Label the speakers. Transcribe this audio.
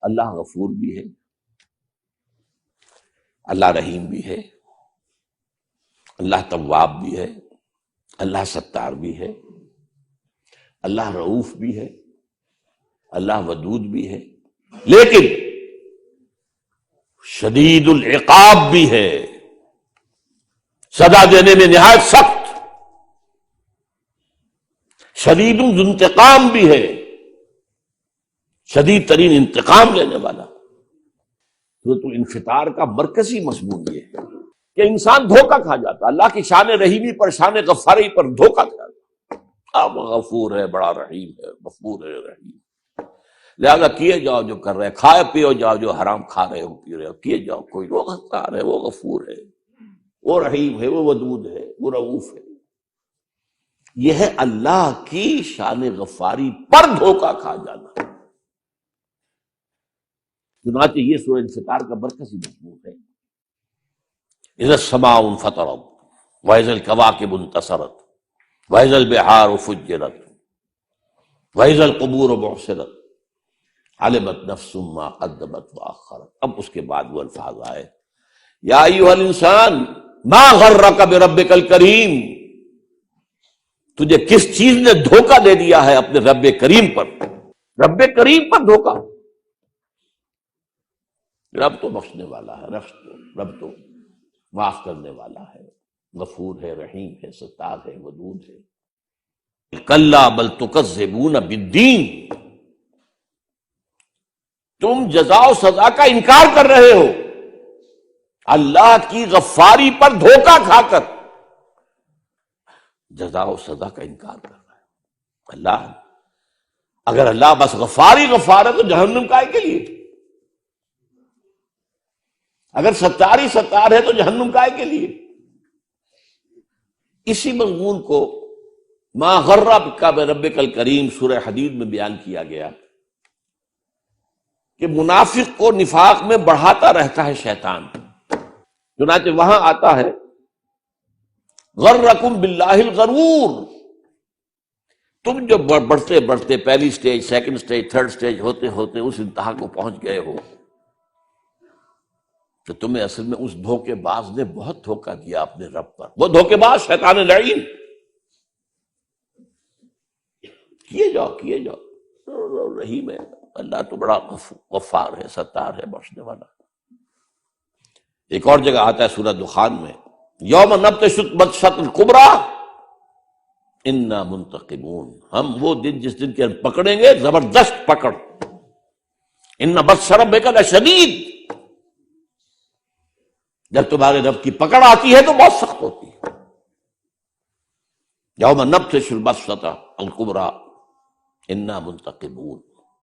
Speaker 1: اللہ غفور بھی ہے، اللہ رحیم بھی ہے، اللہ تواب بھی ہے، اللہ ستار بھی ہے، اللہ رؤوف بھی ہے، اللہ ودود بھی ہے، لیکن شدید العقاب بھی ہے، سزا دینے میں نہایت سخت، شدید الانتقام بھی ہے، شدید ترین انتقام لینے والا۔ تو انفطار کا مرکزی مضمون یہ ہے کہ انسان دھوکہ کھا جاتا، اللہ کی شان رحیمی پر، شان غفاری پر دھوکہ کھا جاتا۔ اب غفور ہے، بڑا رحیم ہے، غفور ہے، رحیم، لہذا کیے جاؤ جو کر رہے، کھائے پیو جاؤ جو حرام کھا رہے ہو پی رہے ہو، کیے جاؤ، کوئی وہ غفار ہے، وہ غفور ہے، وہ رحیم ہے، وہ ودود ہے، وہ رؤوف ہے۔ یہ ہے اللہ کی شان غفاری پر دھوکہ کھا جانا۔ چنانچہ یہ سورہ انفطار کا مرکزی مضمون ہے۔ اذا السماء انفطرت واذا الكواكب انتصرت واذا البحار فجرت واذا القبور بعثرت علمت نفس ما قدمت واخرت۔ اب اس کے بعد وہ الفاظ آئے، یا ایھا الانسان ما غرک بربک الکریم، تجھے کس چیز نے دھوکہ دے دیا ہے اپنے رب کریم پر۔ رب کریم پر دھوکہ، رب تو بخشنے والا ہے، رب تو معاف کرنے والا ہے، غفور ہے، رحیم ہے، ستار ہے، ودود ہے۔ کلا بل تکذبون بالدین، تم جزا و سزا کا انکار کر رہے ہو، اللہ کی غفاری پر دھوکہ کھا کر جزا و سزا کا انکار کر رہا ہے۔ اللہ، اگر اللہ بس غفاری غفار ہے تو جہنم کائے کے لیے؟ اگر ستاری ستار ہے تو جہنم کائے کے لیے؟ اسی مضمون کو ما غرک بربک الکریم سورہ حدید میں بیان کیا گیا کہ منافق کو نفاق میں بڑھاتا رہتا ہے شیطان۔ چنانچہ وہاں آتا ہے غرکم باللہ الغرور، تم جو بڑھتے بڑھتے پہلی stage, second stage, third stage ہوتے ہوتے اس انتہا کو پہنچ گئے ہو تو تمہیں اصل میں اس دھوکے باز نے بہت دھوکہ دیا اپنے رب پر۔ وہ دھوکے باز شیطان لعین، کیے جاؤ، رحیم ہے، اللہ تو بڑا غفار ہے، ستار ہے، بخشنے والا۔ ایک اور جگہ آتا ہے سورہ دخان میں، یوم نبطش بطشۃ الکبریٰ انا منتقمون، ہم وہ دن جس دن کے ہم پکڑیں گے زبردست پکڑ، ان بطش ربک لشدید، جب تمہارے رب کی پکڑ آتی ہے تو بہت سخت ہوتی ہے۔ یوم نبطش البطشۃ الکبریٰ انا منتقمون۔